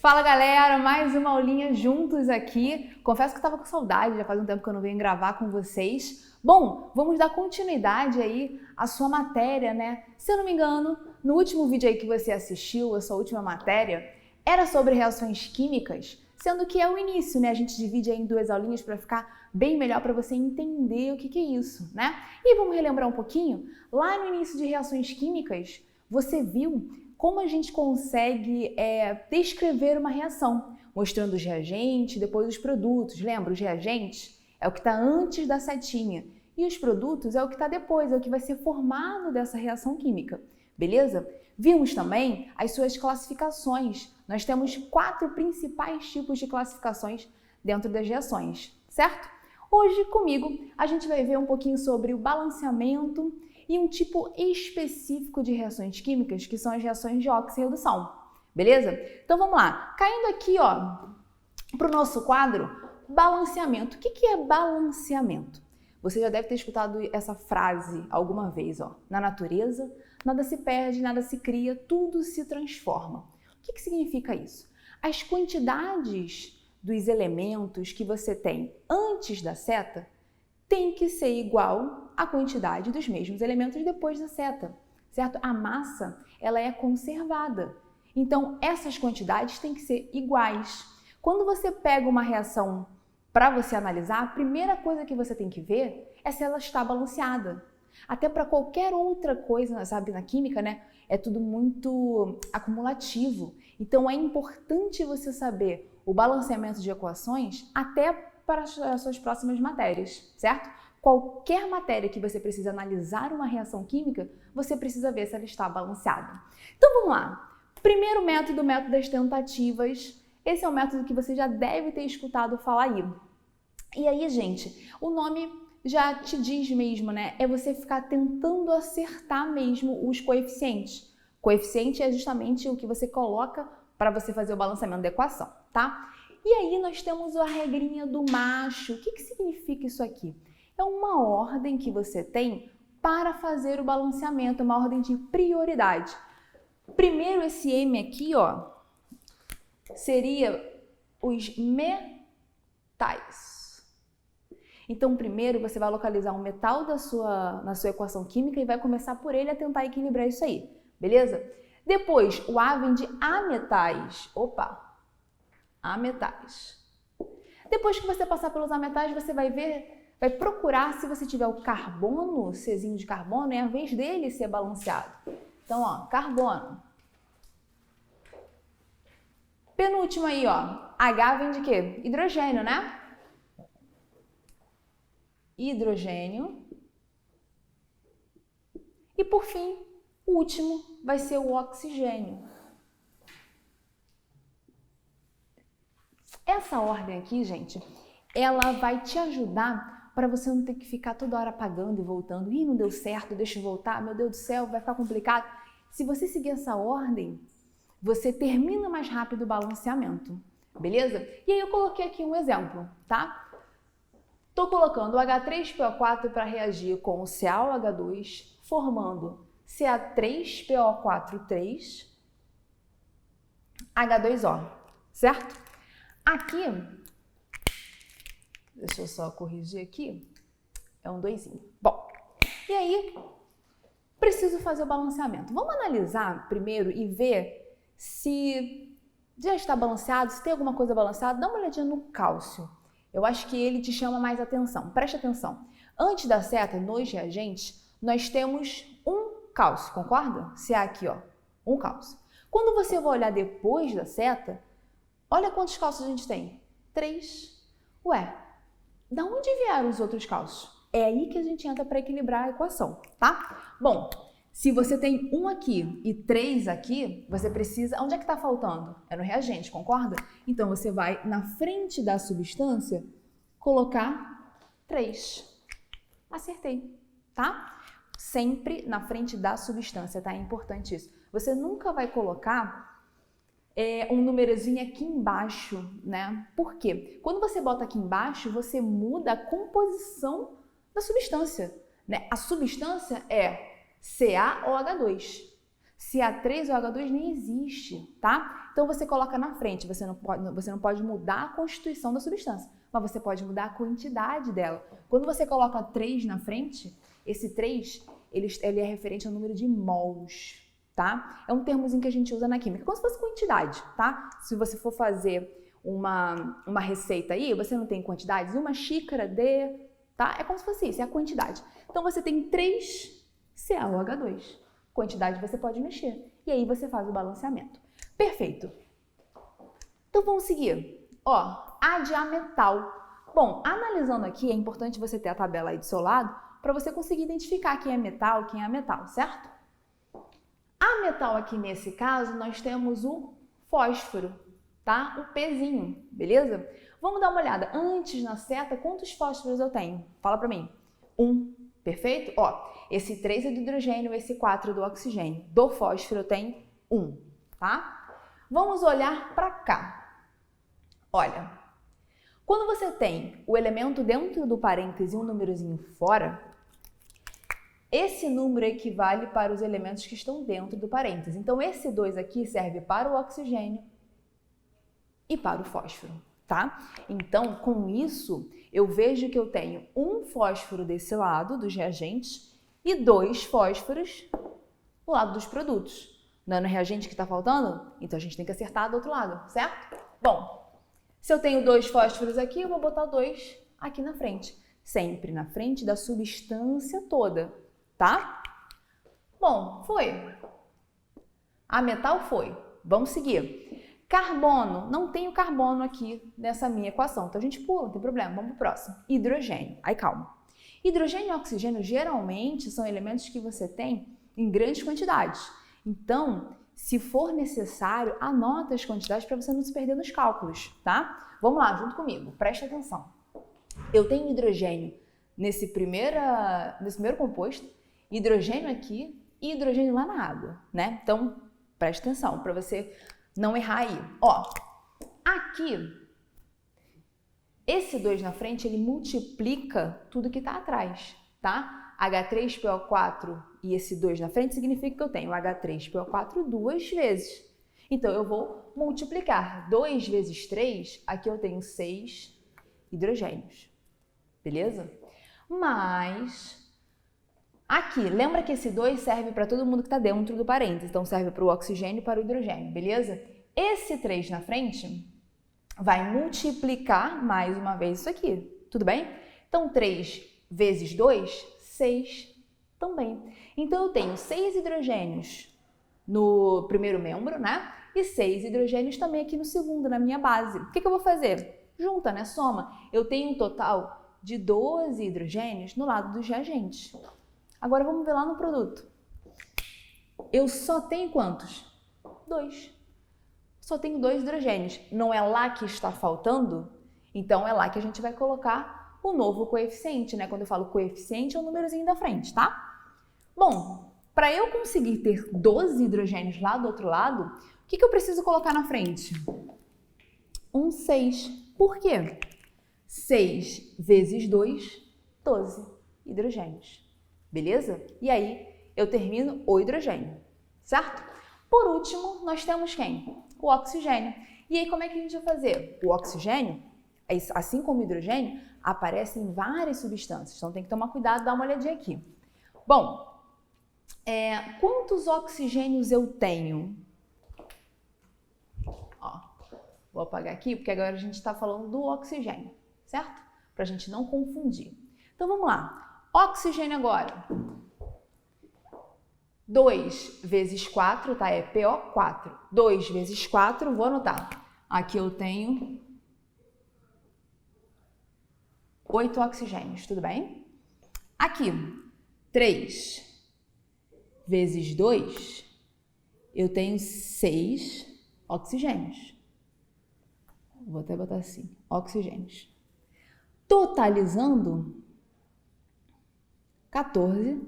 Fala galera, mais uma aulinha juntos aqui. Confesso que eu estava com saudade, já faz um tempo que eu não venho gravar com vocês. Bom, vamos dar continuidade aí à sua matéria, né? Se eu não me engano, no último vídeo aí que você assistiu, a sua última matéria, era sobre reações químicas, sendo que é o início, né? A gente divide aí em duas aulinhas para ficar bem melhor para você entender o que é isso, né? E vamos relembrar um pouquinho? Lá no início de reações químicas, você viu como a gente consegue descrever uma reação, mostrando os reagentes, depois os produtos. Lembra, os reagentes é o que está antes da setinha e os produtos é o que está depois, é o que vai ser formado dessa reação química, beleza? Vimos também as suas classificações. Nós temos 4 principais tipos de classificações dentro das reações, certo? Hoje, comigo, a gente vai ver um pouquinho sobre o balanceamento e um tipo específico de reações químicas, que são as reações de oxirredução, beleza? Então vamos lá, caindo aqui para o nosso quadro, balanceamento. O que é balanceamento? Você já deve ter escutado essa frase alguma vez, na natureza, nada se perde, nada se cria, tudo se transforma. O que significa isso? As quantidades dos elementos que você tem antes da seta tem que ser igual à quantidade dos mesmos elementos depois da seta, certo? A massa, ela é conservada. Então, essas quantidades têm que ser iguais. Quando você pega uma reação para você analisar, a primeira coisa que você tem que ver é se ela está balanceada. Até para qualquer outra coisa, sabe, na química, né? É tudo muito acumulativo. Então, é importante você saber o balanceamento de equações até para as suas próximas matérias, certo? Qualquer matéria que você precisa analisar uma reação química, você precisa ver se ela está balanceada. Então vamos lá. Primeiro método, o método das tentativas. Esse é um método que você já deve ter escutado falar aí. E aí, gente, o nome já te diz mesmo, né? É você ficar tentando acertar mesmo os coeficientes. Coeficiente é justamente o que você coloca para você fazer o balanceamento da equação, tá? E aí nós temos a regrinha do macho. O que significa isso aqui? É uma ordem que você tem para fazer o balanceamento, uma ordem de prioridade. Primeiro esse M aqui, seria os metais. Então primeiro você vai localizar um metal na sua equação química e vai começar por ele a tentar equilibrar isso aí, beleza? Depois o A vem de ametais. Ametais. Depois que você passar pelos ametais, você vai procurar se você tiver o carbono, Czinho de carbono, é a vez dele ser balanceado. Então, carbono. Penúltimo aí, H vem de quê? Hidrogênio, né? Hidrogênio. E por fim, o último vai ser o oxigênio. Essa ordem aqui, gente, ela vai te ajudar para você não ter que ficar toda hora apagando e voltando. Ih, não deu certo, deixa eu voltar, meu Deus do céu, vai ficar complicado. Se você seguir essa ordem, você termina mais rápido o balanceamento, beleza? E aí eu coloquei aqui um exemplo, tá? Estou colocando o H3PO4 para reagir com o CaOH2, formando Ca3PO4 H2O, certo? Aqui, deixa eu só corrigir aqui, é um 2. Bom, e aí, preciso fazer o balanceamento. Vamos analisar primeiro e ver se já está balanceado, se tem alguma coisa balanceada. Dá uma olhadinha no cálcio. Eu acho que ele te chama mais atenção. Preste atenção. Antes da seta, nos reagentes, nós temos um cálcio, concorda? Ca aqui, um cálcio. Quando você vai olhar depois da seta, olha quantos cálcios a gente tem. 3. Ué, da onde vieram os outros cálcios? É aí que a gente entra para equilibrar a equação, tá? Bom, se você tem 1 aqui e 3 aqui, você precisa... Onde é que está faltando? É no reagente, concorda? Então, você vai na frente da substância colocar 3. Acertei, tá? Sempre na frente da substância, tá? É importante isso. Você nunca vai colocar um númerozinho aqui embaixo, né? Por quê? Quando você bota aqui embaixo, você muda a composição da substância, né? A substância é CaOH2. Se H3 ou H2 nem existe, tá? Então você coloca na frente, você não pode mudar a constituição da substância, mas você pode mudar a quantidade dela. Quando você coloca 3 na frente, esse 3, ele é referente ao número de mols, tá? É um termozinho que a gente usa na química, como se fosse quantidade, tá? Se você for fazer uma receita aí, você não tem quantidades, uma xícara de, tá? É como se fosse isso, é a quantidade. Então você tem 3 CaOH2. Quantidade você pode mexer. E aí você faz o balanceamento. Perfeito. Então vamos seguir. Ó, A de ametal. Bom, analisando aqui, é importante você ter a tabela aí do seu lado para você conseguir identificar quem é metal, quem é ametal, certo? Ametal aqui nesse caso, nós temos o fósforo, tá? O Pzinho, beleza? Vamos dar uma olhada. Antes na seta, quantos fósforos eu tenho? Fala para mim. 1. Perfeito? Ó, esse 3 é do hidrogênio, esse 4 é do oxigênio. Do fósforo eu tenho 1, tá? Vamos olhar para cá. Olha, quando você tem o elemento dentro do parêntese e um númerozinho fora, esse número equivale para os elementos que estão dentro do parêntese. Então, esse 2 aqui serve para o oxigênio e para o fósforo, tá? Então, com isso, eu vejo que eu tenho um fósforo desse lado dos reagentes e 2 fósforos do lado dos produtos. Não é no reagente que está faltando? Então, a gente tem que acertar do outro lado, certo? Bom, se eu tenho 2 fósforos aqui, eu vou botar 2 aqui na frente. Sempre na frente da substância toda, tá? Bom, foi. A metal foi. Vamos seguir. Carbono, não tenho carbono aqui nessa minha equação, então a gente pula, não tem problema, vamos pro próximo. Hidrogênio, aí calma. Hidrogênio e oxigênio geralmente são elementos que você tem em grandes quantidades. Então, se for necessário, anota as quantidades para você não se perder nos cálculos, tá? Vamos lá, junto comigo, preste atenção. Eu tenho hidrogênio nesse primeiro composto, hidrogênio aqui e hidrogênio lá na água, né? Então, preste atenção para você não errar aí. Ó, aqui, esse 2 na frente, ele multiplica tudo que está atrás, tá? H3PO4 e esse 2 na frente significa que eu tenho H3PO4 2 vezes. Então, eu vou multiplicar 2 vezes 3, aqui eu tenho 6 hidrogênios, beleza? Mas, aqui, lembra que esse 2 serve para todo mundo que está dentro do parênteses, então serve para o oxigênio e para o hidrogênio, beleza? Esse 3 na frente vai multiplicar mais uma vez isso aqui, tudo bem? Então, 3 vezes 2, 6 também. Então, eu tenho 6 hidrogênios no primeiro membro, né? E 6 hidrogênios também aqui no segundo, na minha base. O que eu vou fazer? Junta, né? Soma. Eu tenho um total de 12 hidrogênios no lado dos reagentes. Agora, vamos ver lá no produto. Eu só tenho quantos? 2. Só tenho 2 hidrogênios. Não é lá que está faltando? Então, é lá que a gente vai colocar o novo coeficiente, né? Quando eu falo coeficiente, é o númerozinho da frente, tá? Bom, para eu conseguir ter 12 hidrogênios lá do outro lado, o que eu preciso colocar na frente? Um 6. Por quê? 6 vezes 2, 12 hidrogênios. Beleza? E aí, eu termino o hidrogênio, certo? Por último, nós temos quem? O oxigênio. E aí, como é que a gente vai fazer? O oxigênio, assim como o hidrogênio, aparece em várias substâncias. Então, tem que tomar cuidado, dar uma olhadinha aqui. Bom, quantos oxigênios eu tenho? Ó, vou apagar aqui, porque agora a gente está falando do oxigênio, certo? Para a gente não confundir. Então, vamos lá. Oxigênio agora. 2 vezes 4, tá? É PO4. 2 vezes 4, vou anotar. Aqui eu tenho 8 oxigênios, tudo bem? Aqui, 3 vezes 2, eu tenho 6 oxigênios. Vou até botar assim, oxigênios. Totalizando 14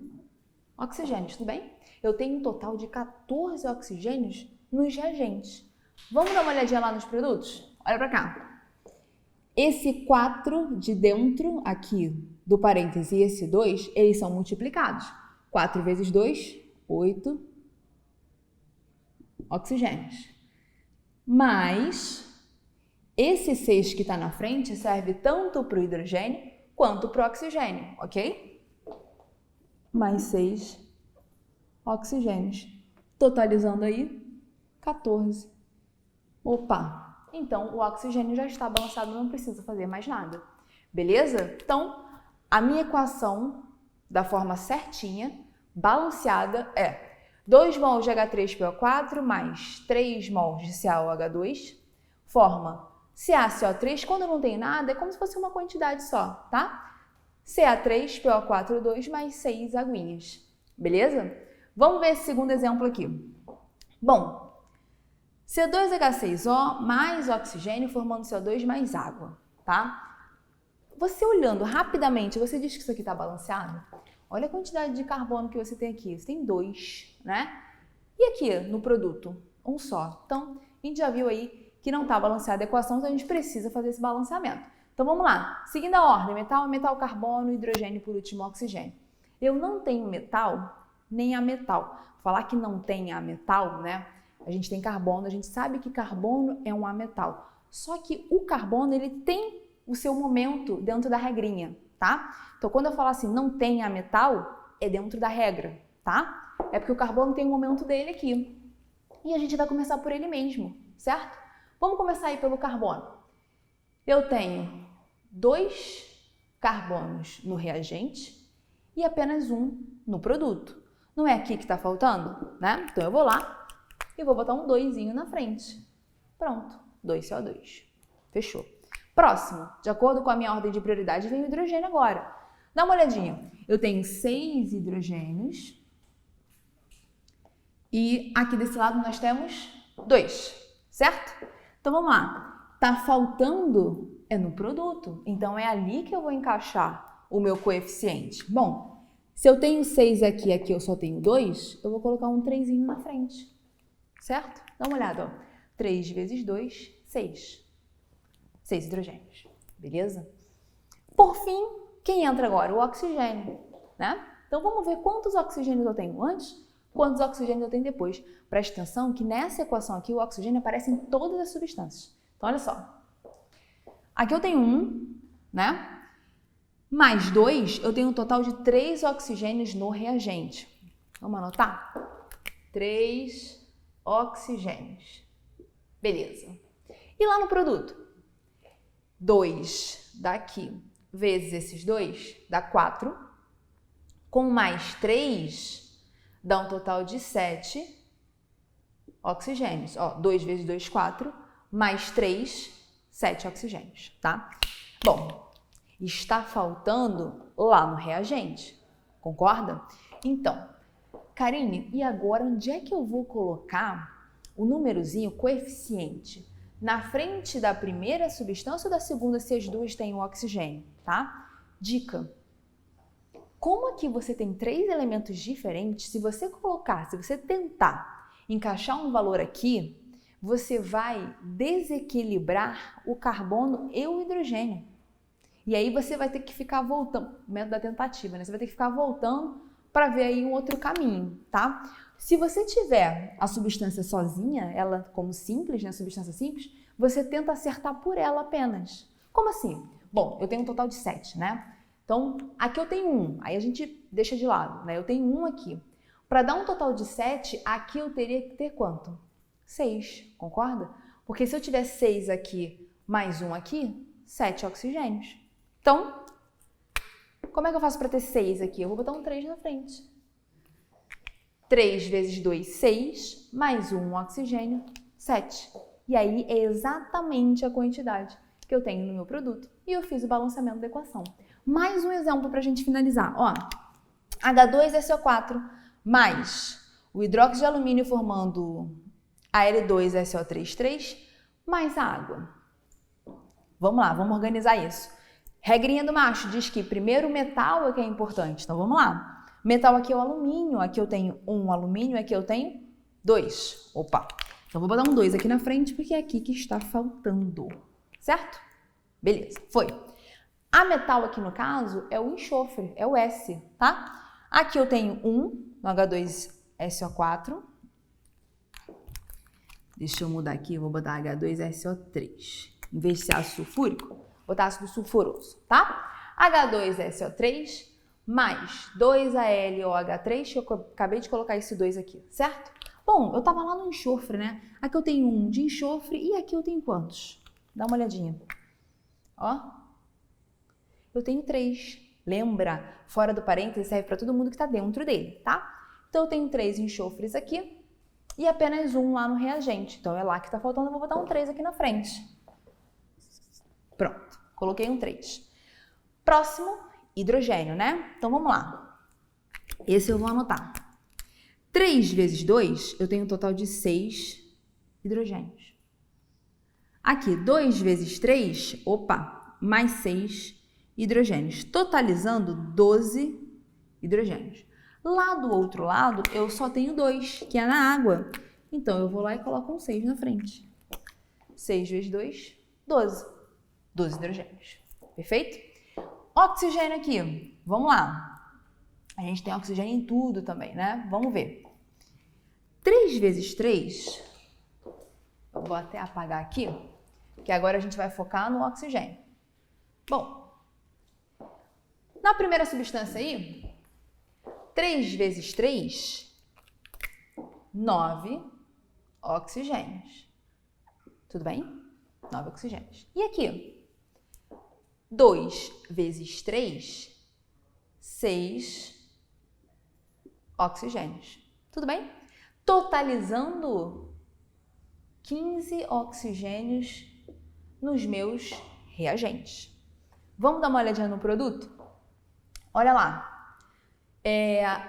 oxigênios, tudo bem? Eu tenho um total de 14 oxigênios nos reagentes. Vamos dar uma olhadinha lá nos produtos? Olha pra cá. Esse 4 de dentro aqui do parêntese e esse 2, eles são multiplicados. 4 vezes 2, 8 oxigênios. Mas esse 6 que está na frente serve tanto para o hidrogênio quanto para o oxigênio, ok? Mais 6 oxigênios. Totalizando aí 14. Opa! Então, o oxigênio já está balançado, não precisa fazer mais nada. Beleza? Então, a minha equação da forma certinha, balanceada, é 2 mols de H3PO4 mais 3 mols de CaOH2 forma CaCO3. Quando não tem nada, é como se fosse uma quantidade só, tá? Ca3PO4 mais 6 aguinhas. Beleza? Vamos ver esse segundo exemplo aqui. Bom, C2H6O mais oxigênio formando CO2 mais água, tá? Você olhando rapidamente, você diz que isso aqui está balanceado? Olha a quantidade de carbono que você tem aqui. Você tem 2, né? E aqui no produto? Um só. Então, a gente já viu aí que não está balanceada a equação, então a gente precisa fazer esse balanceamento. Então, vamos lá. Seguindo a ordem, metal, metal, carbono, hidrogênio e por último oxigênio. Eu não tenho metal nem ametal. Falar que não tem ametal, né? A gente tem carbono, a gente sabe que carbono é um ametal. Só que o carbono, ele tem o seu momento dentro da regrinha, tá? Então, quando eu falar assim, não tem ametal, é dentro da regra, tá? É porque o carbono tem o momento dele aqui. E a gente vai começar por ele mesmo, certo? Vamos começar aí pelo carbono. Eu tenho 2 carbonos no reagente e apenas 1 no produto. Não é aqui que está faltando, né? Então, eu vou lá e vou botar um 2zinho na frente. Pronto, 2CO2. Fechou. Próximo, de acordo com a minha ordem de prioridade, vem o hidrogênio agora. Dá uma olhadinha. Eu tenho 6 hidrogênios e aqui desse lado nós temos 2, certo? Então vamos lá. Tá faltando é no produto, então é ali que eu vou encaixar o meu coeficiente. Bom, se eu tenho 6 aqui, aqui eu só tenho 2, eu vou colocar um 3zinho na frente, certo? Dá uma olhada, ó. 3 vezes 2, 6. 6 hidrogênios, beleza? Por fim, quem entra agora? O oxigênio, né? Então vamos ver quantos oxigênios eu tenho antes, quantos oxigênios eu tenho depois. Preste atenção que nessa equação aqui o oxigênio aparece em todas as substâncias. Então olha só, aqui eu tenho 1, né? Mais 2, eu tenho um total de 3 oxigênios no reagente. Vamos anotar? 3 oxigênios. Beleza. E lá no produto? 2 daqui vezes esses 2 dá 4, com mais 3 dá um total de 7 oxigênios. Ó, 2 vezes 2, 4, mais 3, 7 oxigênios, tá? Bom, está faltando lá no reagente, concorda? Então, Karine, e agora onde é que eu vou colocar o númerozinho, coeficiente? Na frente da primeira substância ou da segunda, se as duas têm o oxigênio, tá? Dica. Como aqui você tem 3 elementos diferentes, se você tentar encaixar um valor aqui, você vai desequilibrar o carbono e o hidrogênio. E aí você vai ter que ficar voltando, método da tentativa, né? Você vai ter que ficar voltando para ver aí um outro caminho, tá? Se você tiver a substância sozinha, ela como simples, né, substância simples, você tenta acertar por ela apenas. Como assim? Bom, eu tenho um total de 7, né? Então, aqui eu tenho 1, aí a gente deixa de lado, né? Eu tenho 1 aqui. Para dar um total de 7, aqui eu teria que ter quanto? 6, concorda? Porque se eu tiver 6 aqui mais 1 aqui, 7 oxigênios. Então, como é que eu faço para ter 6 aqui? Eu vou botar um 3 na frente. 3 vezes 2, 6, mais 1 oxigênio, 7. E aí é exatamente a quantidade que eu tenho no meu produto. E eu fiz o balanceamento da equação. Mais um exemplo para a gente finalizar. Ó, H2SO4 mais o hidróxido de alumínio formando Al2SO3 mais a água. Vamos lá, vamos organizar isso. Regrinha do macho diz que primeiro o metal é que é importante. Então vamos lá. Metal aqui é o alumínio, aqui eu tenho 1 alumínio, aqui eu tenho 2. Opa! Então vou botar um 2 aqui na frente porque é aqui que está faltando. Certo? Beleza, foi. A metal aqui no caso é o enxofre, é o S, tá? Aqui eu tenho 1 no H2SO4 Deixa eu mudar aqui, eu vou botar H2SO3. Em vez de ser ácido sulfúrico, vou botar ácido sulfuroso, tá? H2SO3 mais 2AlOH3, que eu acabei de colocar esse 2 aqui, certo? Bom, eu tava lá no enxofre, né? Aqui eu tenho 1 de enxofre e aqui eu tenho quantos? Dá uma olhadinha. Ó, eu tenho 3. Lembra? Fora do parênteses serve para todo mundo que está dentro dele, tá? Então eu tenho 3 enxofres aqui e apenas 1 lá no reagente. Então é lá que está faltando, eu vou botar um 3 aqui na frente. Pronto, coloquei um 3. Próximo, hidrogênio, né? Então vamos lá. Esse eu vou anotar. 3 vezes 2, eu tenho um total de 6 hidrogênios. Aqui, 2 vezes 3, opa, mais 6 hidrogênios, totalizando 12 hidrogênios. Lá do outro lado, eu só tenho 2, que é na água. Então, eu vou lá e coloco um 6 na frente. 6 vezes 2, 12. 12 hidrogênios. Perfeito? Oxigênio aqui. Vamos lá. A gente tem oxigênio em tudo também, né? Vamos ver. 3 vezes 3, eu vou até apagar aqui, que agora a gente vai focar no oxigênio. Bom, na primeira substância aí, 3 vezes 3, 9 oxigênios. Tudo bem? 9 oxigênios. E aqui? 2 vezes 3, 6 oxigênios. Tudo bem? Totalizando 15 oxigênios nos meus reagentes. Vamos dar uma olhadinha no produto? Olha lá.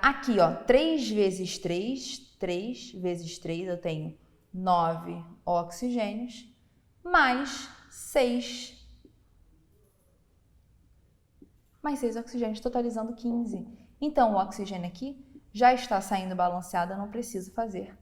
Aqui, ó, 3 vezes 3 vezes 3, eu tenho 9 oxigênios, mais 6 oxigênios, totalizando 15. Então, o oxigênio aqui já está saindo balanceado, eu não preciso fazer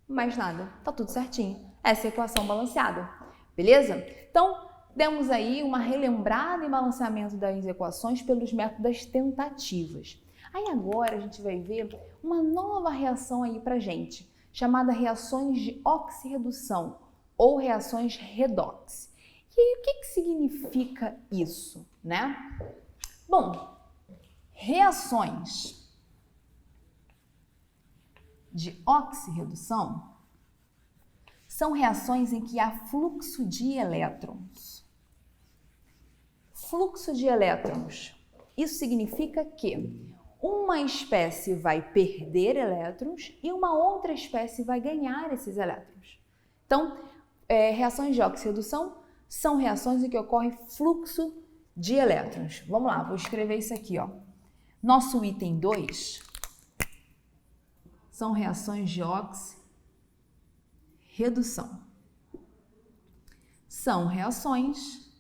mais nada. Tá tudo certinho. Essa é a equação balanceada. Beleza? Então, demos aí uma relembrada em balanceamento das equações pelos métodos tentativas. Aí agora a gente vai ver uma nova reação aí pra gente, chamada reações de oxirredução ou reações redox. E aí, o que significa isso, né? Bom, reações de oxirredução são reações em que há fluxo de elétrons. Fluxo de elétrons. Isso significa que uma espécie vai perder elétrons e uma outra espécie vai ganhar esses elétrons. Então, reações de oxirredução são reações em que ocorre fluxo de elétrons. Vamos lá, vou escrever isso aqui, ó. Nosso item 2 são reações de oxirredução. São reações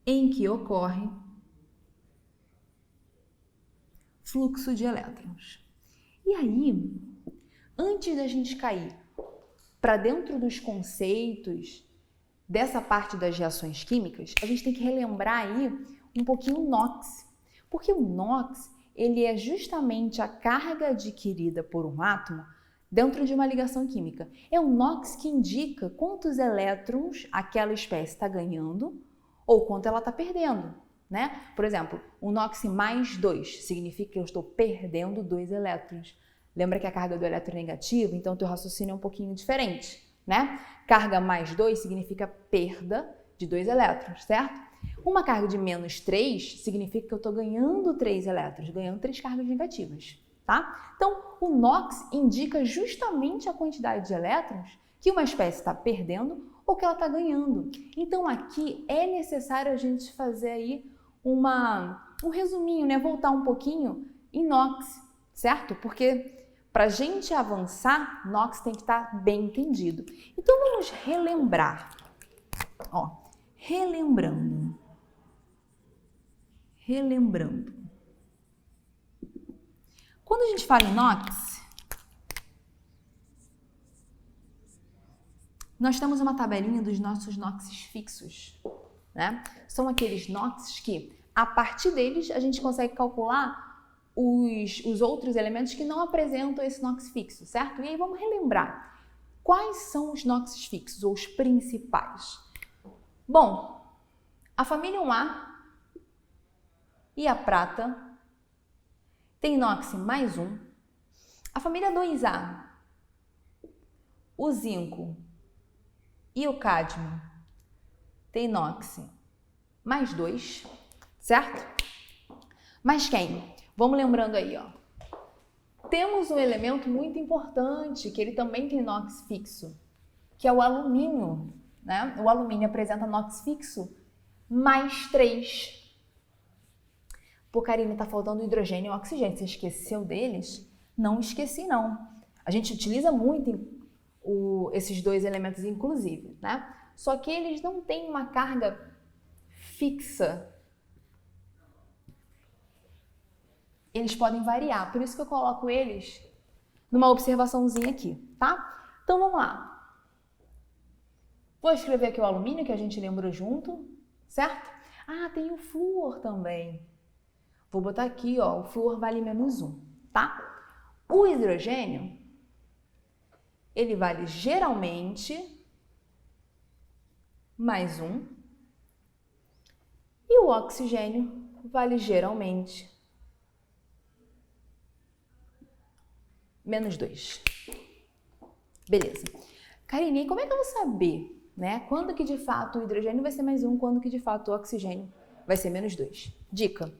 em que ocorre fluxo de elétrons. E aí, antes da gente cair para dentro dos conceitos dessa parte das reações químicas, a gente tem que relembrar aí um pouquinho o NOx. Porque o NOx, ele é justamente a carga adquirida por um átomo dentro de uma ligação química. É o NOx que indica quantos elétrons aquela espécie está ganhando ou quanto ela está perdendo, né? Por exemplo, o NOx mais 2 significa que eu estou perdendo 2 elétrons. Lembra que a carga do elétron é negativa, então o teu raciocínio é um pouquinho diferente, né? Carga mais 2 significa perda de 2 elétrons, certo? Uma carga de menos 3 significa que eu estou ganhando 3 elétrons, ganhando 3 cargas negativas, tá? Então, o NOx indica justamente a quantidade de elétrons que uma espécie está perdendo ou que ela está ganhando. Então, aqui é necessário a gente fazer aí um resuminho, né? Voltar um pouquinho em NOx, certo? Porque para a gente avançar, NOx tem que estar bem entendido. Então, vamos relembrar. Ó, relembrando. Quando a gente fala em NOx, nós temos uma tabelinha dos nossos NOxes fixos, né? São aqueles NOxes que, a partir deles, a gente consegue calcular os outros elementos que não apresentam esse NOx fixo, certo? E aí vamos relembrar. Quais são os NOx fixos, ou os principais? Bom, a família 1A e a prata tem NOx mais 1. A família 2A, o zinco e o cádmio tem NOx mais 2, certo? Mas quem? Vamos lembrando aí, ó. Temos um elemento muito importante, que ele também tem NOx fixo, que é o alumínio, né? O alumínio apresenta NOx fixo mais 3. Pô, Karine, tá faltando hidrogênio e oxigênio. Você esqueceu deles? Não esqueci, não. A gente utiliza muito esses dois elementos, inclusive, né? Só que eles não têm uma carga fixa. Eles podem variar, por isso que eu coloco eles numa observaçãozinha aqui, tá? Então vamos lá. Vou escrever aqui o alumínio, que a gente lembrou junto, certo? Ah, tem o flúor também. Vou botar aqui, ó, o flúor vale menos 1, tá? O hidrogênio, ele vale geralmente mais 1. E o oxigênio vale geralmente menos 2. Beleza. Karine, como é que eu vou saber, né? Quando que de fato o hidrogênio vai ser mais 1, quando que de fato o oxigênio vai ser menos 2? Dica.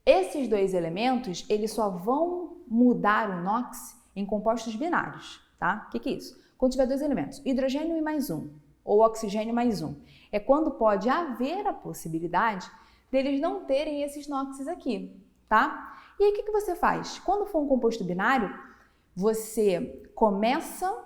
Esses dois elementos, eles só vão mudar o NOx em compostos binários, tá? O que é isso? Quando tiver dois elementos, hidrogênio e mais 1, ou oxigênio mais 1, é quando pode haver a possibilidade deles não terem esses NOxes aqui, tá? E aí o que você faz? Quando for um composto binário, você começa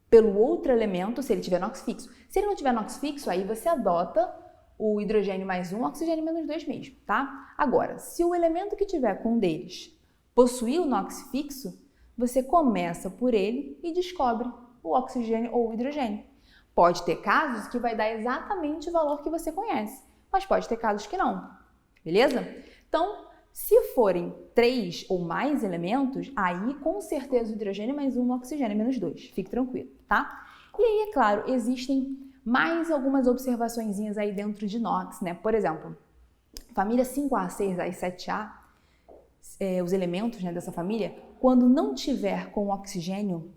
pelo outro elemento, se ele tiver NOx fixo. Se ele não tiver NOx fixo, aí você adota o hidrogênio mais 1, oxigênio menos 2 mesmo, tá? Agora, se o elemento que tiver com um deles possuir o NOx fixo, você começa por ele e descobre o oxigênio ou o hidrogênio. Pode ter casos que vai dar exatamente o valor que você conhece, mas pode ter casos que não, beleza? Então, se forem 3 ou mais elementos, aí com certeza o hidrogênio mais 1, o oxigênio menos 2. Fique tranquilo, tá? E aí, é claro, existem mais algumas observaçõezinhas aí dentro de NOx, né? Por exemplo, família 5A, 6A e 7A, os elementos, né, dessa família, quando não tiver com oxigênio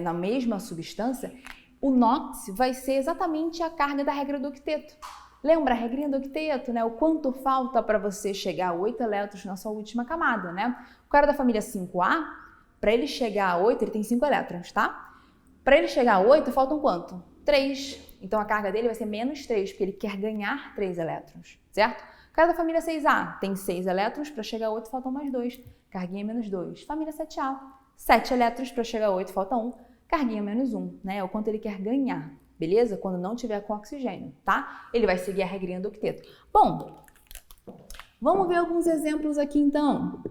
na mesma substância, o NOx vai ser exatamente a carga da regra do octeto. Lembra a regrinha do octeto, né? O quanto falta para você chegar a 8 elétrons na sua última camada, né? O cara da família 5A, para ele chegar a 8, ele tem 5 elétrons, tá? Para ele chegar a 8, faltam quanto? 3. Então a carga dele vai ser menos 3, porque ele quer ganhar 3 elétrons, certo? O cara da família 6A tem 6 elétrons, para chegar a 8 faltam mais 2, carguinha menos 2. Família 7A, 7 elétrons, para chegar a 8 falta 1, carguinha menos 1, né? É o quanto ele quer ganhar. Beleza? Quando não tiver com oxigênio, tá? Ele vai seguir a regrinha do octeto. Bom, vamos ver alguns exemplos aqui então.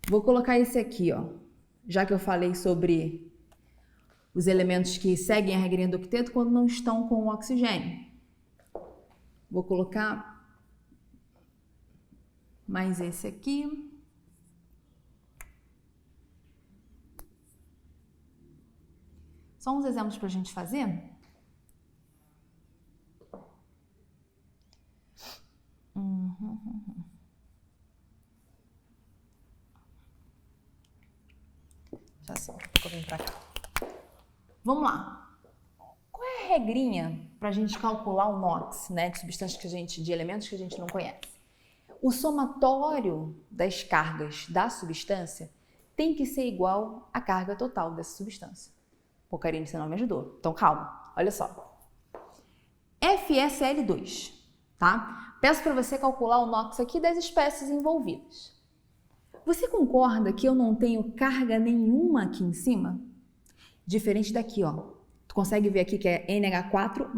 Vou colocar esse aqui, ó. Já que eu falei sobre os elementos que seguem a regrinha do octeto quando não estão com o oxigênio. Vou colocar mais esse aqui. Só uns exemplos para a gente fazer. Já sei, vou vir para cá. Vamos lá. Qual é a regrinha para a gente calcular o NOx, né, de substâncias de elementos que a gente não conhece? O somatório das cargas da substância tem que ser igual à carga total dessa substância. Pô, Karine, você não me ajudou. Então, calma. Olha só. FeSL2, tá? Peço para você calcular o NOx aqui das espécies envolvidas. Você concorda que eu não tenho carga nenhuma aqui em cima? Diferente daqui, ó. Tu consegue ver aqui que é NH4+.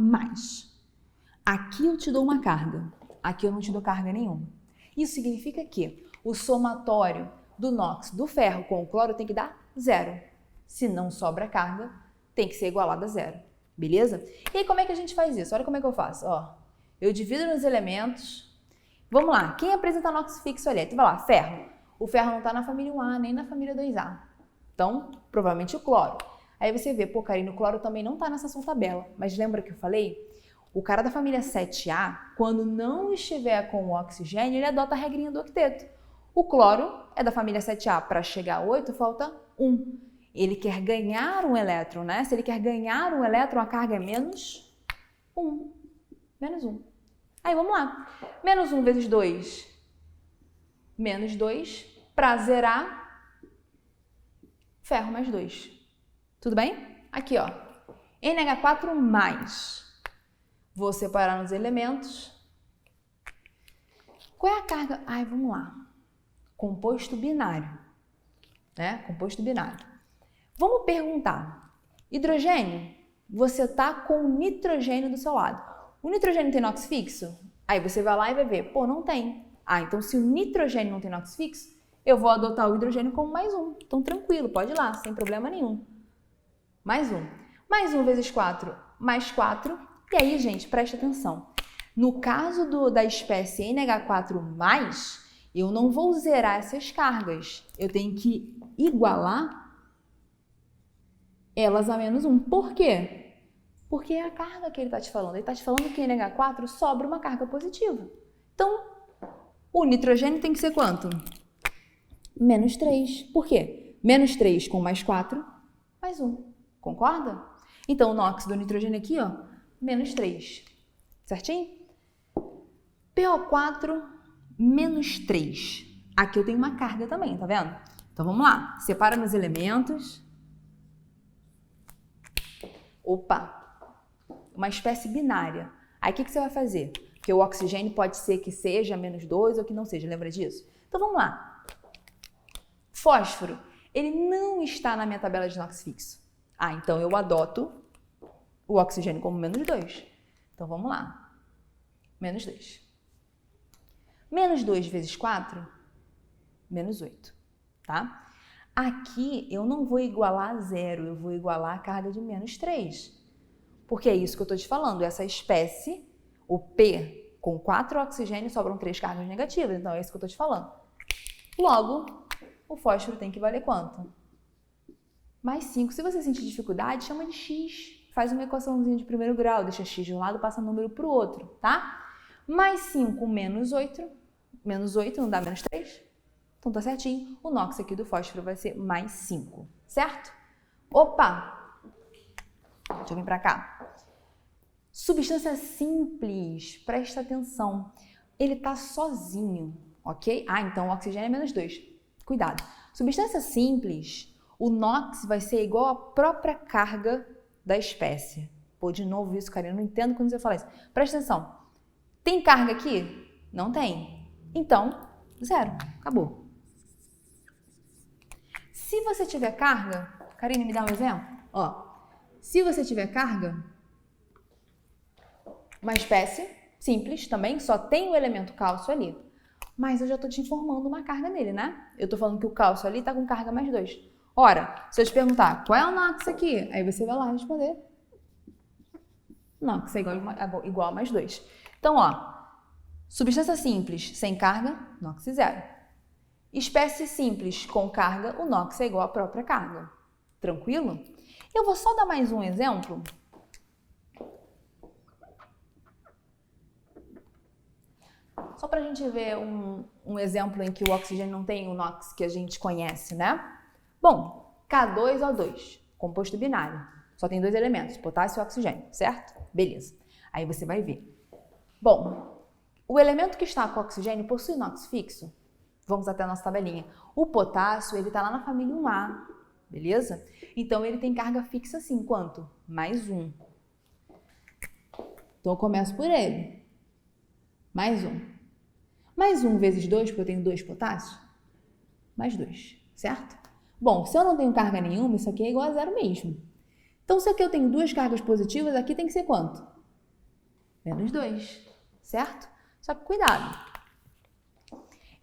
Aqui eu te dou uma carga. Aqui eu não te dou carga nenhuma. Isso significa que o somatório do NOx do ferro com o cloro tem que dar 0. Se não sobra carga, tem que ser igualado a 0, beleza? E aí como é que a gente faz isso? Olha como é que eu faço, ó. Eu divido nos elementos, Vamos lá, quem apresenta NOx fixo ali? Tu vai lá, ferro. O ferro não está na família 1A nem na família 2A. Então, provavelmente o cloro. Aí você vê, pô, Karine, o cloro também não está nessa sua tabela. Mas lembra que eu falei? O cara da família 7A, quando não estiver com o oxigênio, ele adota a regrinha do octeto. O cloro é da família 7A. Para chegar a 8, falta 1. Ele quer ganhar um elétron, né? Se ele quer ganhar um elétron, a carga é menos 1. Menos 1. Aí, vamos lá. Menos 1 vezes 2. Menos 2. Para zerar, ferro mais 2. Tudo bem? Aqui, ó. NH4+. Vou separar nos elementos. Qual é a carga? Ai, vamos lá. Composto binário. Né? Composto binário. Vamos perguntar. Hidrogênio, você tá com nitrogênio do seu lado. O nitrogênio tem NOx fixo? Aí você vai lá e vai ver. Pô, não tem. Ah, então se o nitrogênio não tem NOx fixo, eu vou adotar o hidrogênio como mais 1. Então tranquilo, pode ir lá, sem problema nenhum. Mais 1. Mais 1 vezes 4, mais 4. E aí, gente, presta atenção. No caso da espécie NH4+, eu não vou zerar essas cargas. Eu tenho que igualar elas a menos 1. Por quê? Porque é a carga que ele está te falando. Ele está te falando que em NH4 sobra uma carga positiva. Então, o nitrogênio tem que ser quanto? Menos 3. Por quê? Menos 3 com mais 4, mais 1. Concorda? Então, o NOx do nitrogênio aqui, ó, menos 3. Certinho? PO4 menos 3. Aqui eu tenho uma carga também, tá vendo? Então, vamos lá. Separa nos elementos. Opa! Uma espécie binária. Aí, o que você vai fazer? Porque o oxigênio pode ser que seja menos 2 ou que não seja. Lembra disso? Então, vamos lá. Fósforo. Ele não está na minha tabela de NOx fixo. Ah, então eu adoto o oxigênio como menos 2. Então, vamos lá. Menos 2. Menos 2 vezes 4, menos 8, tá? Aqui eu não vou igualar a 0, eu vou igualar a carga de menos 3. Porque é isso que eu estou te falando. Essa espécie, o P, com 4 oxigênios, sobram 3 cargas negativas. Então, é isso que eu estou te falando. Logo, o fósforo tem que valer quanto? Mais 5. Se você sentir dificuldade, chama de X. Faz uma equaçãozinha de primeiro grau, deixa X de um lado, passa número para o outro, tá? Mais 5 menos 8. Menos 8 não dá menos 3? Então tá certinho. O NOx aqui do fósforo vai ser mais 5, certo? Opa! Deixa eu vir para cá. Substância simples, presta atenção. Ele tá sozinho, ok? Ah, então o oxigênio é menos 2. Cuidado. Substância simples, o NOx vai ser igual à própria carga da espécie. Pô, de novo isso, cara, eu não entendo quando você fala isso. Presta atenção. Tem carga aqui? Não tem. Então, 0. Acabou. Se você tiver carga, Karine, me dá um exemplo? Ó, se você tiver carga, uma espécie simples também, só tem o elemento cálcio ali. Mas eu já estou te informando uma carga nele, né? Eu estou falando que o cálcio ali está com carga mais 2. Ora, se eu te perguntar qual é o NOx aqui, aí você vai lá responder. NOx é igual a mais 2. Então, ó, substância simples sem carga, NOx 0. Espécie simples com carga, o NOx é igual à própria carga. Tranquilo? Eu vou só dar mais um exemplo. Só para a gente ver um exemplo em que o oxigênio não tem o NOx que a gente conhece, né? Bom, K2O2, composto binário. Só tem 2 elementos, potássio e oxigênio, certo? Beleza. Aí você vai ver. Bom, o elemento que está com oxigênio possui NOx fixo? Vamos até a nossa tabelinha. O potássio, ele está lá na família 1A, beleza? Então, ele tem carga fixa assim, quanto? Mais 1. Então, eu começo por ele. Mais 1. Mais 1 vezes 2, porque eu tenho 2 potássios? Mais 2, certo? Bom, se eu não tenho carga nenhuma, isso aqui é igual a 0 mesmo. Então, se aqui eu tenho 2 cargas positivas, aqui tem que ser quanto? Menos 2, certo? Só que cuidado.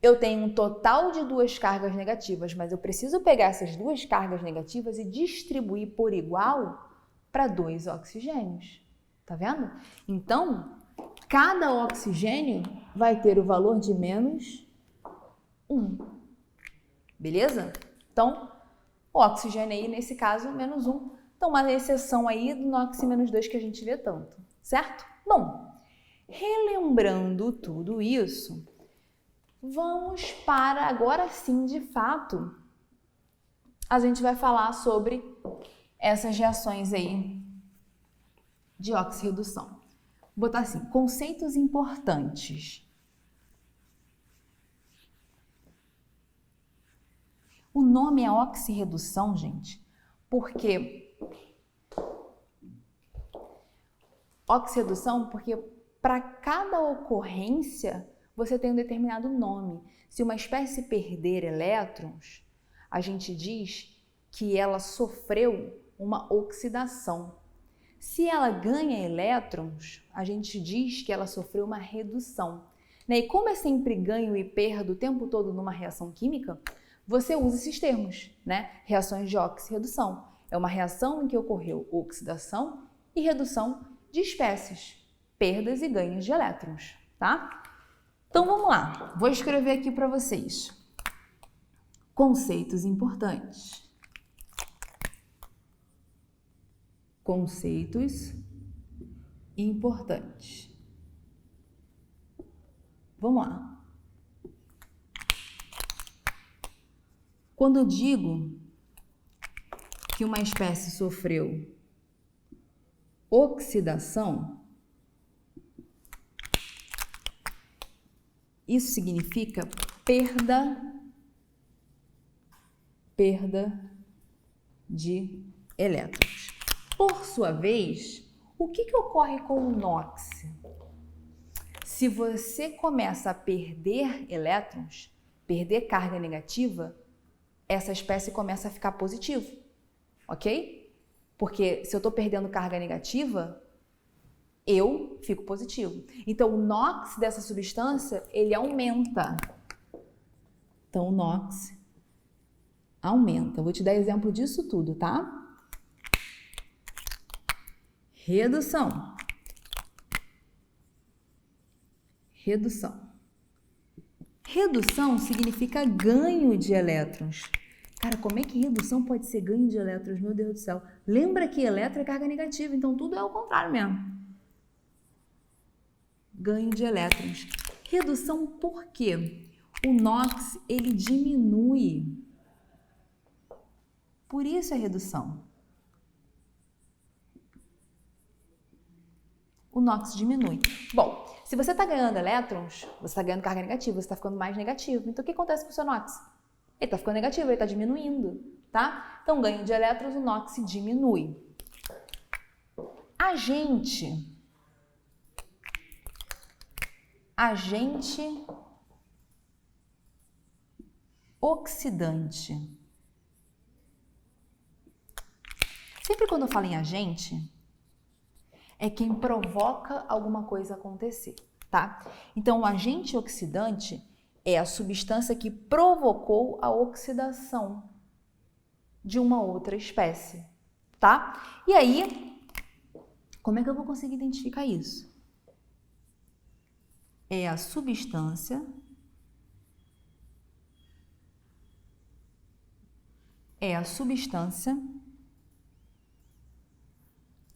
Eu tenho um total de 2 cargas negativas, mas eu preciso pegar essas 2 cargas negativas e distribuir por igual para 2 oxigênios. Tá vendo? Então, cada oxigênio vai ter o valor de menos 1. Beleza? Então, o oxigênio aí, nesse caso, menos 1. Então, uma exceção aí do NOx-2 que a gente vê tanto, certo? Bom, relembrando tudo isso, vamos para, agora sim, de fato, a gente vai falar sobre essas reações aí de oxirredução. Vou botar assim, conceitos importantes. O nome é oxirredução, gente, porque oxirredução, porque para cada ocorrência você tem um determinado nome. Se uma espécie perder elétrons, a gente diz que ela sofreu uma oxidação. Se ela ganha elétrons, a gente diz que ela sofreu uma redução. E como é sempre ganho e perda o tempo todo numa reação química, você usa esses termos, né? Reações de oxirredução. É uma reação em que ocorreu oxidação e redução de espécies, perdas e ganhos de elétrons, tá? Então vamos lá, vou escrever aqui para vocês. Conceitos importantes. Conceitos importantes. Vamos lá. Quando eu digo que uma espécie sofreu oxidação, isso significa perda de elétrons. Por sua vez, o que ocorre com o NOx? Se você começa a perder elétrons, perder carga negativa, essa espécie começa a ficar positiva, ok? Porque se eu estou perdendo carga negativa, eu fico positivo. Então, o NOx dessa substância, ele aumenta. Então, o NOx aumenta. Eu vou te dar exemplo disso tudo, tá? Redução. Redução. Redução significa ganho de elétrons. Cara, como é que redução pode ser ganho de elétrons? Meu Deus do céu. Lembra que elétron é carga negativa, então tudo é ao contrário mesmo. Ganho de elétrons. Redução por quê? O NOx, ele diminui. Por isso é redução. O NOx diminui. Bom, se você está ganhando elétrons, você está ganhando carga negativa, você está ficando mais negativo. Então, o que acontece com o seu NOx? Ele está ficando negativo, ele está diminuindo, tá? Então, ganho de elétrons, o NOx diminui. Agente oxidante. Sempre quando eu falo em agente, é quem provoca alguma coisa acontecer, tá? Então, o agente oxidante é a substância que provocou a oxidação de uma outra espécie, tá? E aí, como é que eu vou conseguir identificar isso? É a substância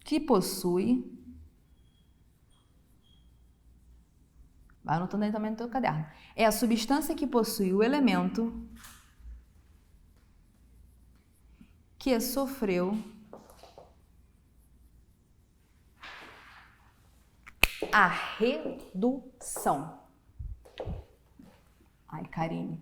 que possui, vai anotando aí também no teu caderno, é a substância que possui o elemento que sofreu a redução. Ai, Karine.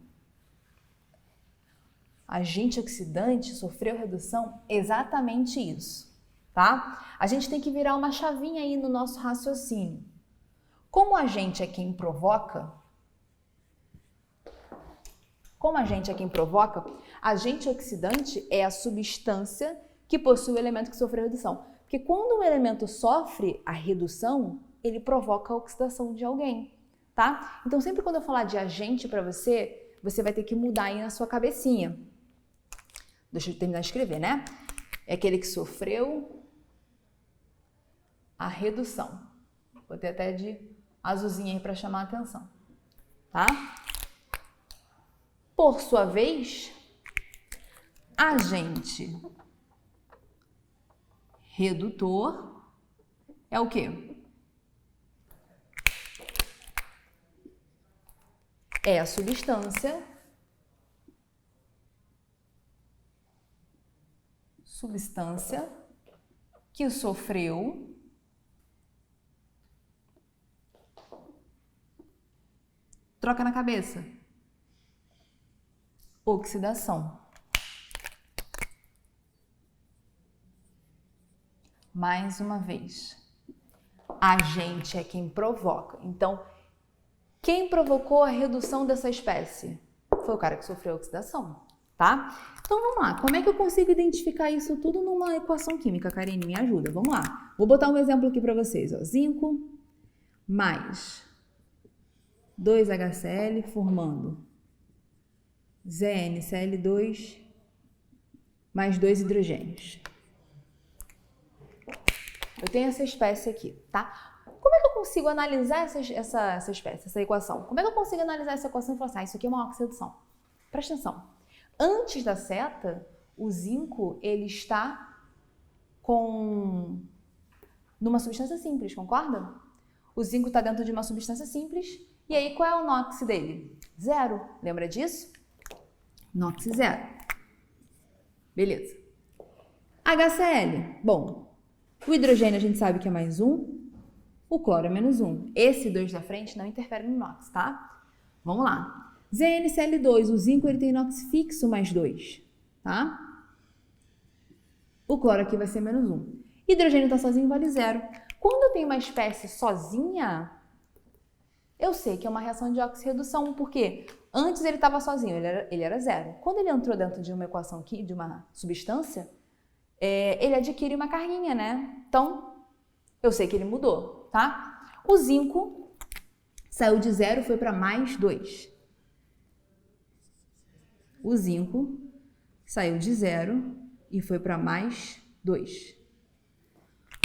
Agente oxidante sofreu redução? Exatamente isso, tá? A gente tem que virar uma chavinha aí no nosso raciocínio. Como agente é quem provoca, agente oxidante é a substância que possui o elemento que sofreu redução. Porque quando um elemento sofre a redução, ele provoca a oxidação de alguém, tá? Então, sempre quando eu falar de agente para você, você vai ter que mudar aí na sua cabecinha. Deixa eu terminar de escrever, né? É aquele que sofreu a redução. Botei até de azulzinho aí para chamar a atenção, tá? Por sua vez, agente redutor é o quê? É a substância que sofreu troca na cabeça. Oxidação. Mais uma vez. Agente é quem provoca. Então, quem provocou a redução dessa espécie? Foi o cara que sofreu oxidação, tá? Então, vamos lá. Como é que eu consigo identificar isso tudo numa equação química, Karine? Me ajuda. Vamos lá. Vou botar um exemplo aqui para vocês. Ó. Zinco mais 2HCl formando ZnCl2 mais 2 hidrogênios. Eu tenho essa espécie aqui, tá? Como é que eu consigo analisar essa espécie, essa equação? Como é que eu consigo analisar essa equação e falar assim, isso aqui é uma oxidação? Presta atenção. Antes da seta, o zinco, ele está numa substância simples, concorda? O zinco está dentro de uma substância simples. E aí, qual é o NOx dele? 0. Lembra disso? NOx 0. Beleza. HCl. Bom, o hidrogênio a gente sabe que é mais 1. O cloro é menos 1. Esse 2 da frente não interfere no NOx, tá? Vamos lá. ZnCl2. O zinco ele tem NOx fixo mais 2, tá? O cloro aqui vai ser menos 1. Hidrogênio está sozinho, vale 0. Quando eu tenho uma espécie sozinha, eu sei que é uma reação de oxirredução, porque antes ele estava sozinho, ele era 0. Quando ele entrou dentro de uma equação aqui, de uma substância, ele adquire uma carguinha, né? Então, eu sei que ele mudou, tá? O zinco saiu de 0 e foi para mais 2. O zinco saiu de 0 e foi para mais 2.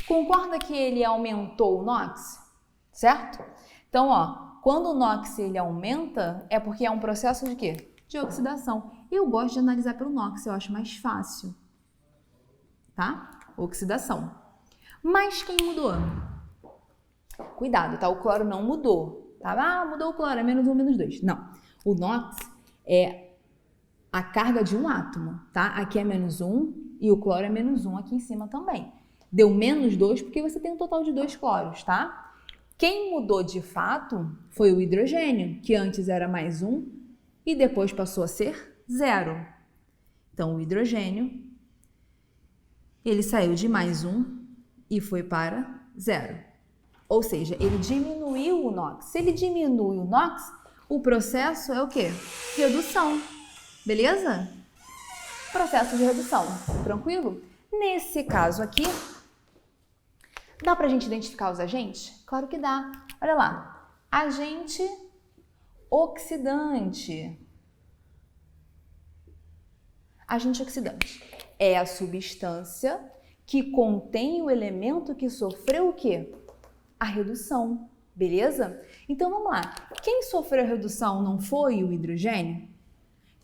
Concorda que ele aumentou o NOx? Certo? Então, ó, quando o NOx ele aumenta, é porque é um processo de quê? De oxidação. Eu gosto de analisar pelo NOx, eu acho mais fácil. Tá? Oxidação. Mas quem mudou? Cuidado, tá? O cloro não mudou. Tá? Ah, mudou o cloro, é menos 1, menos 2. Não. O NOx é a carga de um átomo, tá? Aqui é menos 1 e o cloro é menos 1 aqui em cima também. Deu menos 2 porque você tem um total de 2 cloros, tá? Quem mudou de fato foi o hidrogênio, que antes era mais 1 e depois passou a ser 0. Então, o hidrogênio, ele saiu de mais 1 e foi para 0. Ou seja, ele diminuiu o NOx. Se ele diminui o NOx, o processo é o quê? Redução. Beleza? Processo de redução. Tranquilo? Nesse caso aqui, dá pra gente identificar os agentes? Claro que dá. Olha lá. Agente oxidante. Agente oxidante é a substância que contém o elemento que sofreu o quê? A redução. Beleza? Então vamos lá. Quem sofreu a redução não foi o hidrogênio?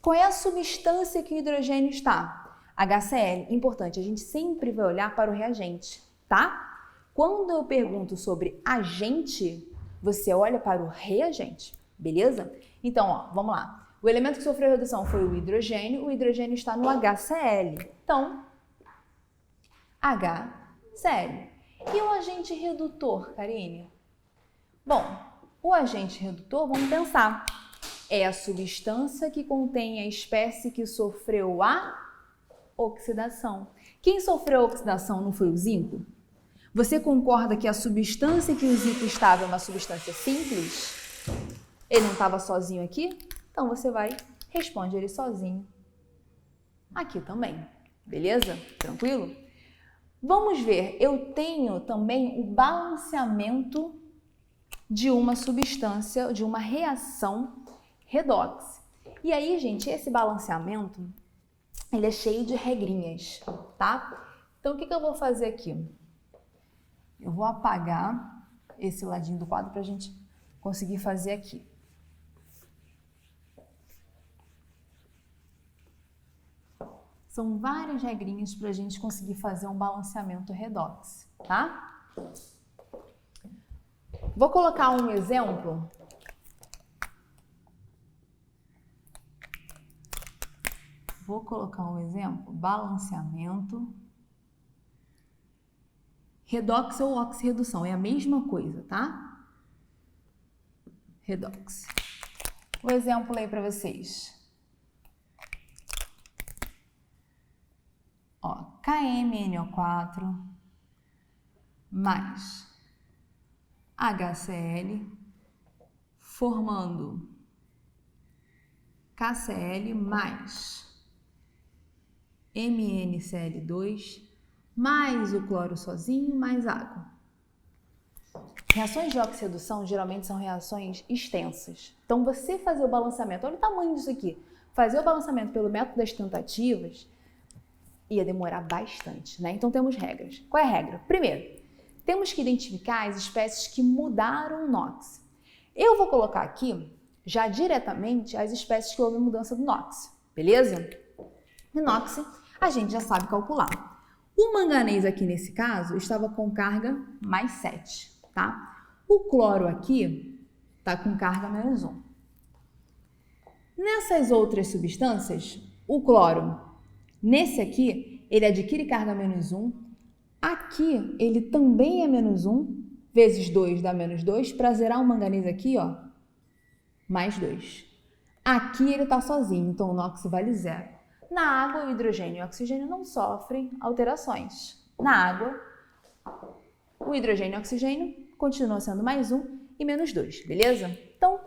Qual é a substância que o hidrogênio está? HCl. Importante, a gente sempre vai olhar para o reagente, tá? Quando eu pergunto sobre agente, você olha para o reagente, beleza? Então, ó, vamos lá. O elemento que sofreu a redução foi o hidrogênio está no HCl. Então, HCl. E o agente redutor, Karine? Bom, o agente redutor, vamos pensar, é a substância que contém a espécie que sofreu a oxidação. Quem sofreu a oxidação não foi o zinco? Você concorda que a substância que o zinco estava é uma substância simples? Ele não estava sozinho aqui? Então você responde ele sozinho aqui também. Beleza? Tranquilo? Vamos ver, eu tenho também o balanceamento de uma substância, de uma reação redox. E aí, gente, esse balanceamento, ele é cheio de regrinhas, tá? Então, o que eu vou fazer aqui? Eu vou apagar esse ladinho do quadro para a gente conseguir fazer aqui. São várias regrinhas para a gente conseguir fazer um balanceamento redox, tá? Vou colocar um exemplo. Balanceamento. Redox ou oxirredução, é a mesma coisa, tá? Redox. O exemplo aí para vocês. Ó, KMNO4 mais HCl formando KCl mais MnCl2 mais o cloro sozinho mais água. Reações de oxirredução geralmente são reações extensas. Então, você fazer o balanceamento, olha o tamanho disso aqui, fazer o balanceamento pelo método das tentativas ia demorar bastante, né? Então, temos regras. Qual é a regra? Primeiro, temos que identificar as espécies que mudaram o NOx. Eu vou colocar aqui, já diretamente, as espécies que houve mudança do NOx, beleza? O NOx, a gente já sabe calcular. O manganês aqui, nesse caso, estava com carga mais 7, tá? O cloro aqui está com carga menos 1. Nessas outras substâncias, o cloro, nesse aqui, ele adquire carga menos 1. Aqui, ele também é menos 1, vezes 2 dá menos 2, para zerar o manganês aqui, ó, mais 2. Aqui ele está sozinho, então o NOx vale 0. Na água, o hidrogênio e o oxigênio não sofrem alterações. Na água, o hidrogênio e o oxigênio continuam sendo mais 1 e menos 2, beleza? Então,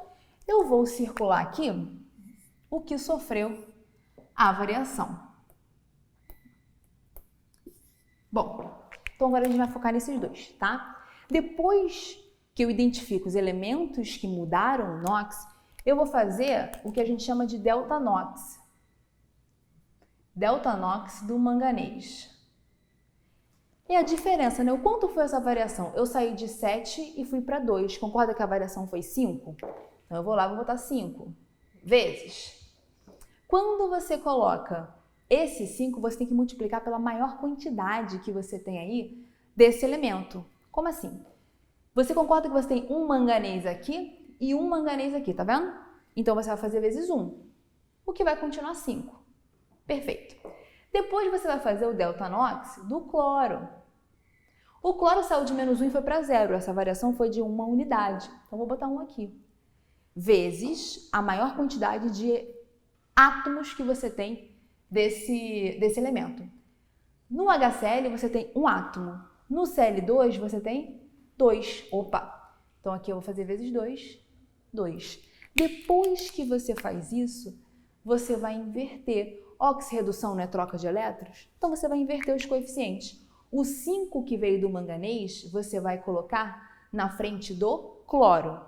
eu vou circular aqui o que sofreu a variação. Bom, então agora a gente vai focar nesses dois, tá? Depois que eu identifico os elementos que mudaram o NOx, eu vou fazer o que a gente chama de delta NOx. Delta NOx do manganês. E a diferença, né? O quanto foi essa variação? Eu saí de 7 e fui para 2. Concorda que a variação foi 5? Então eu vou lá e vou botar 5 vezes. Quando você coloca esse 5, você tem que multiplicar pela maior quantidade que você tem aí desse elemento. Como assim? Você concorda que você tem um manganês aqui e um manganês aqui, tá vendo? Então você vai fazer vezes 1, o que vai continuar 5. Perfeito. Depois você vai fazer o delta NOx do cloro. O cloro saiu de menos 1 e foi para 0. Essa variação foi de 1 unidade. Então vou botar 1 aqui. Vezes a maior quantidade de átomos que você tem desse elemento. No HCl você tem um átomo. No Cl2 você tem 2. Opa! Então aqui eu vou fazer vezes 2, 2. Depois que você faz isso, você vai inverter. Oxirredução não é troca de elétrons? Então você vai inverter os coeficientes. O 5 que veio do manganês, você vai colocar na frente do cloro.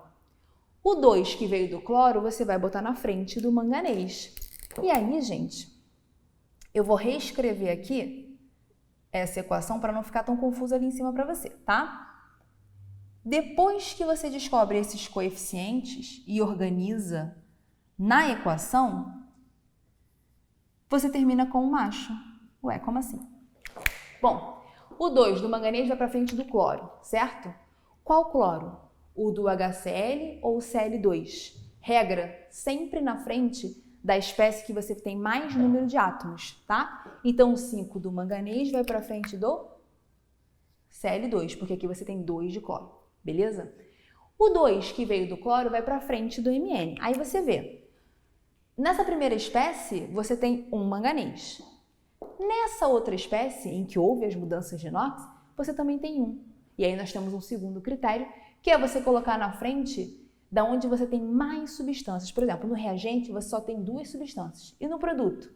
O 2 que veio do cloro, você vai botar na frente do manganês. E aí, gente, eu vou reescrever aqui essa equação para não ficar tão confusa ali em cima para você, tá? Depois que você descobre esses coeficientes e organiza na equação, você termina com um macho. Ué, como assim? Bom, o 2 do manganês vai para frente do cloro, certo? Qual cloro? O do HCl ou o Cl2? Regra, sempre na frente da espécie que você tem mais número de átomos, tá? Então, o 5 do manganês vai para frente do Cl2, porque aqui você tem 2 de cloro, beleza? O 2 que veio do cloro vai para frente do Mn. Aí você vê, nessa primeira espécie, você tem um manganês. Nessa outra espécie, em que houve as mudanças de NOx, você também tem um. E aí nós temos um segundo critério, que é você colocar na frente da onde você tem mais substâncias. Por exemplo, no reagente você só tem 2 substâncias. E no produto?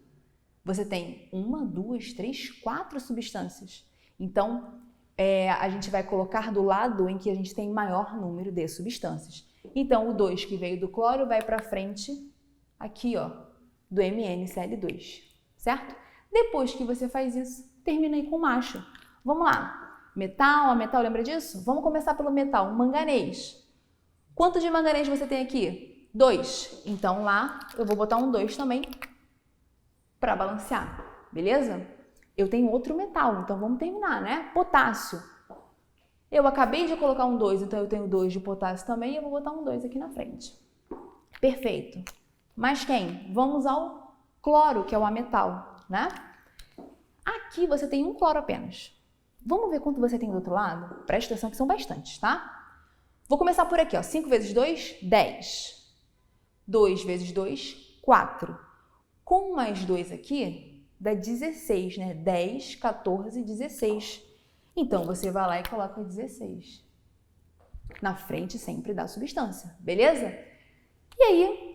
Você tem 1, 2, 3, 4 substâncias. Então, a gente vai colocar do lado em que a gente tem maior número de substâncias. Então, o 2 que veio do cloro vai para frente, aqui, ó, do MnCl2, certo? Depois que você faz isso, termina aí com macho. Vamos lá. Metal, a metal, lembra disso? Vamos começar pelo metal, manganês. Quanto de manganês você tem aqui? 2. Então lá eu vou botar um 2 também para balancear, beleza? Eu tenho outro metal, então vamos terminar, né? Potássio. Eu acabei de colocar um 2, então eu tenho 2 de potássio também e eu vou botar um 2 aqui na frente. Perfeito. Mas quem? Vamos ao cloro, que é o ametal, né? Aqui você tem um cloro apenas. Vamos ver quanto você tem do outro lado? Presta atenção que são bastantes, tá? Vou começar por aqui, ó. 5 vezes 2, 10. 2 vezes 2, 4. Com mais 2 aqui, dá 16, né? 10, 14, 16. Então, você vai lá e coloca 16. Na frente sempre da substância, beleza? E aí,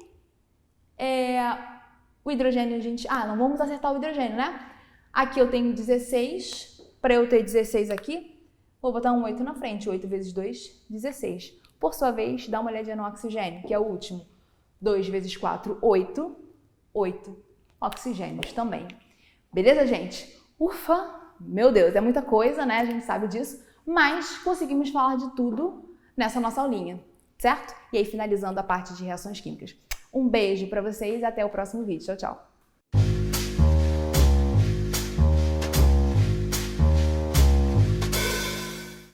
o hidrogênio a gente... não vamos acertar o hidrogênio, né? Aqui eu tenho 16. Para eu ter 16 aqui, vou botar um 8 na frente. 8 vezes 2, 16. Por sua vez, dá uma olhadinha no oxigênio, que é o último. 2 vezes 4, 8. 8 oxigênios também. Beleza, gente? Ufa! Meu Deus, é muita coisa, né? A gente sabe disso. Mas conseguimos falar de tudo nessa nossa aulinha, certo? E aí, finalizando a parte de reações químicas. Um beijo para vocês e até o próximo vídeo. Tchau, tchau!